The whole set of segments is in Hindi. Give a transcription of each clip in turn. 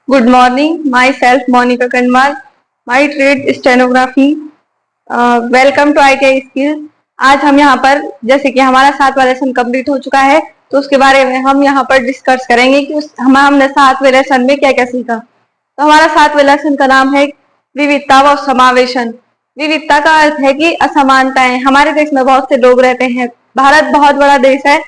Good morning. Myself Monica Kanwal. My trade stenography. Welcome to ITI skills. आज हम यहाँ पर जैसे कि हमारा 7वां लेसन कंप्लीट हो चुका है तो उसके बारे में हम यहाँ पर डिस्कस करेंगे कि हमने 7वें लेसन में क्या क्या सीखा। तो हमारा 7वें लेसन का नाम है विविधता व समावेशन। विविधता का अर्थ है कि असमानताएं। हमारे देश में बहुत से लोग रहते हैं। भारत बहुत बड़ा देश है।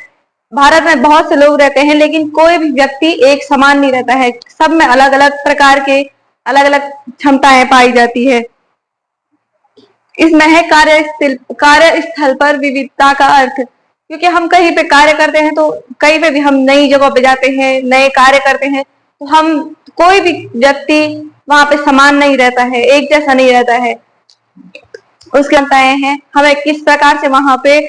भारत में बहुत से लोग रहते हैं लेकिन कोई भी व्यक्ति एक समान नहीं रहता है। सब में अलग अलग प्रकार के अलग अलग क्षमताएं पाई जाती है। इसमें है कार्यस्थल पर विविधता का अर्थ, क्योंकि हम कहीं पे कार्य करते हैं तो कहीं पे भी हम नई जगह पे जाते हैं, नए कार्य करते हैं तो हम कोई भी व्यक्ति वहां पे समान नहीं रहता है, एक जैसा नहीं रहता है। उसके क्षमताएं हैं, हमें किस प्रकार से वहां पे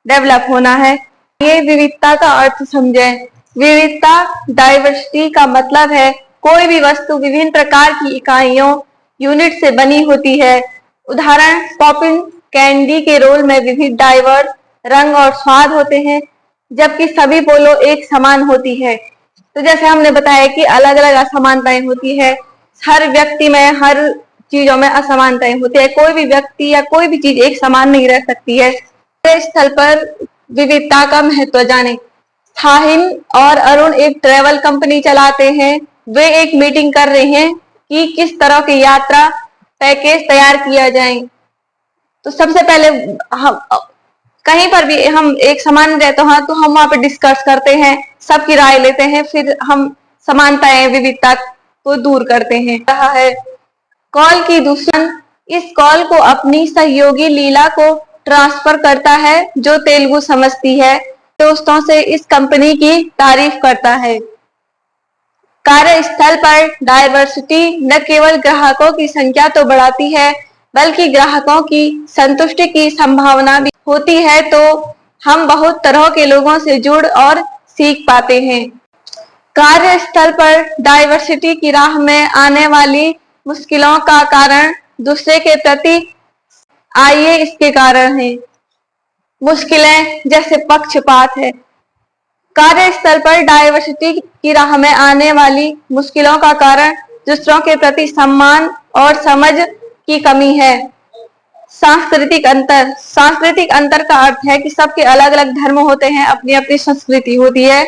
डेवलप होना है। ये विविधता का अर्थ समझें। विविधता डाइवर्सिटी का मतलब है कोई भी वस्तु विभिन्न प्रकार की इकाइयों यूनिट से बनी होती है। उदाहरण पॉपिन कैंडी के रोल में विविध डाइवर्स रंग और स्वाद होते हैं, जबकि सभी बोलो एक समान होती है। तो जैसे हमने बताया कि अलग अलग असमानताएं होती है, हर व्यक्ति में हर चीजों में असमानताएं होती है। कोई भी व्यक्ति या कोई भी चीज एक समान नहीं रह सकती है। स्थल पर विविधता का महत्व जाने। साहिल और अरुण एक ट्रेवल कंपनी चलाते हैं। वे एक मीटिंग कर रहे हैं कि किस तरह की यात्रा पैकेज तैयार किया जाए। तो सबसे पहले हम कहीं पर भी हम एक समान रहते हैं तो हम वहां पे डिस्कस करते हैं, सबकी राय लेते हैं, फिर हम समानताएं विविधता को दूर करते हैं। रहा है कॉल की दूसरी। इस कॉल को अपनी सहयोगी लीला को ट्रांसफर करता है जो तेलुगु समझती है। दोस्तों से इस कंपनी की तारीफ करता है। कार्यस्थल पर डायवर्सिटी न केवल ग्राहकों की संख्या तो बढ़ाती है बल्कि ग्राहकों की संतुष्टि की संभावना भी होती है। तो हम बहुत तरह के लोगों से जुड़ और सीख पाते हैं। कार्यस्थल पर डाइवर्सिटी की राह में आने वाली मुश्किलों का कारण दूसरे के प्रति। आइए इसके कारण है। मुश्किलें जैसे पक्षपात है। कार्यस्थल पर डाइवर्सिटी की राह में आने वाली मुश्किलों का कारण दूसरों के प्रति सम्मान और समझ की कमी है। सांस्कृतिक अंतर। सांस्कृतिक अंतर का अर्थ है कि सबके अलग अलग धर्म होते हैं, अपनी अपनी संस्कृति होती है।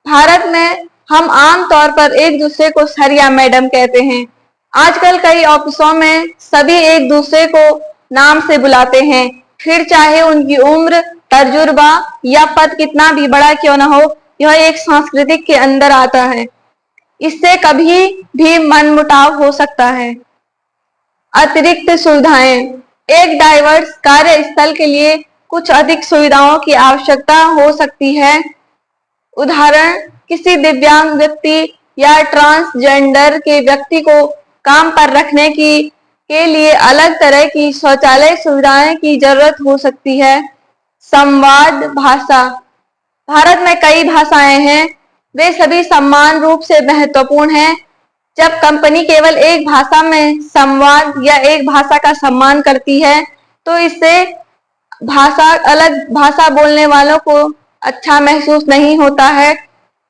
भारत में हम आम तौर पर एक दूसरे को सर या मैडम कहते हैं। आजकल कई ऑफिसों में सभी एक दूसरे को नाम से बुलाते हैं, फिर चाहे उनकी उम्र, तजुर्बा या पद कितना भी बड़ा क्यों न हो। यह एक सांस्कृतिक के अंदर आता है। इससे कभी भी मनमुटाव हो सकता है। अतिरिक्त सुविधाएं। एक डाइवर्स कार्यस्थल के लिए कुछ अधिक सुविधाओं की आवश्यकता हो सकती है। उदाहरण किसी दिव्यांग व्यक्ति या ट्रांसजेंडर के व्यक्ति को काम पर रखने के लिए अलग तरह की शौचालय सुविधाएं की जरूरत हो सकती है। संवाद भाषा। भारत में कई भाषाएं हैं, वे सभी समान रूप से महत्वपूर्ण हैं। जब कंपनी केवल एक भाषा में संवाद या एक भाषा का सम्मान करती है तो इससे अलग भाषा बोलने वालों को अच्छा महसूस नहीं होता है।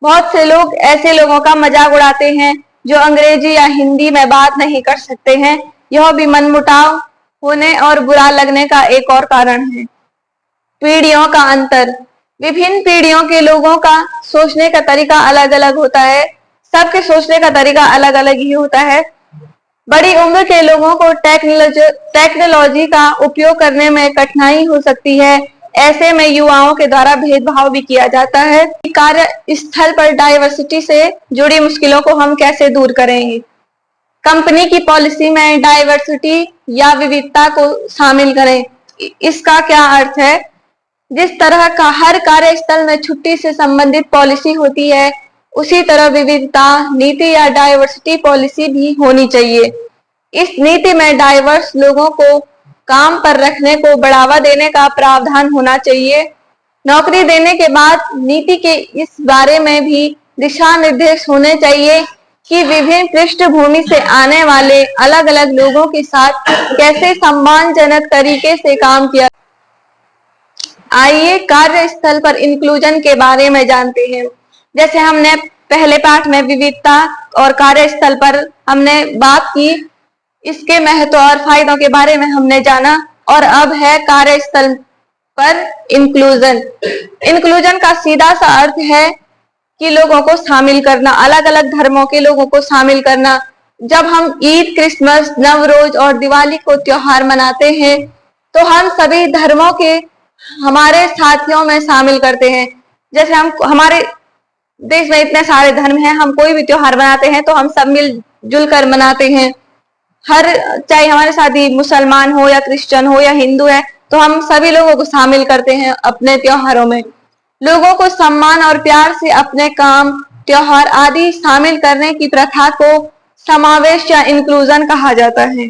बहुत से लोग ऐसे लोगों का मजाक उड़ाते हैं जो अंग्रेजी या हिंदी में बात नहीं कर सकते हैं। यह भी मनमुटाव होने और बुरा लगने का एक और कारण है। पीढ़ियों का अंतर। विभिन्न पीढ़ियों के लोगों का सोचने का तरीका अलग अलग होता है। सबके सोचने का तरीका अलग अलग ही होता है। बड़ी उम्र के लोगों को टेक्नोलॉजी का उपयोग करने में कठिनाई हो सकती है। ऐसे में युवाओं के द्वारा भेदभाव भी किया जाता है। कार्यस्थल पर डाइवर्सिटी से जुड़ी मुश्किलों को हम कैसे दूर करेंगे। कंपनी की पॉलिसी में डाइवर्सिटी या विविधता को शामिल करें। इसका क्या अर्थ है? जिस तरह का हर कार्यस्थल में छुट्टी से संबंधित पॉलिसी होती है, उसी तरह विविधता नीति या डाइवर्सिटी पॉलिसी भी होनी चाहिए। इस नीति में डाइवर्स लोगों को काम पर रखने को बढ़ावा देने का प्रावधान होना चाहिए। नौकरी देने के बाद नीति के इस बारे में भी दिशा निर्देश होने चाहिए कि विभिन्न पृष्ठभूमि से आने वाले अलग अलग लोगों के साथ कैसे सम्मानजनक तरीके से काम किया। आइए कार्यस्थल पर इंक्लूजन के बारे में जानते हैं। जैसे हमने पहले पाठ में विविधता और कार्यस्थल पर हमने बात की, इसके महत्व और फायदों के बारे में हमने जाना। और अब है कार्यस्थल पर इंक्लूजन। इंक्लूजन का सीधा सा अर्थ है कि लोगों को शामिल करना, अलग अलग धर्मों के लोगों को शामिल करना। जब हम ईद, क्रिसमस, नवरोज और दिवाली को त्योहार मनाते हैं तो हम सभी धर्मों के हमारे साथियों में शामिल करते हैं। जैसे हम हमारे देश में इतने सारे धर्म हैं, हम कोई भी त्योहार मनाते हैं तो हम सब मिलजुल कर मनाते हैं। चाहे हमारे साथ ही मुसलमान हो या क्रिश्चियन हो या हिंदू है, तो हम सभी लोगों को शामिल करते हैं अपने त्योहारों में। लोगों को सम्मान और प्यार से अपने काम, त्योहार आदि शामिल करने की प्रथा को समावेश या इंक्लूजन कहा जाता है।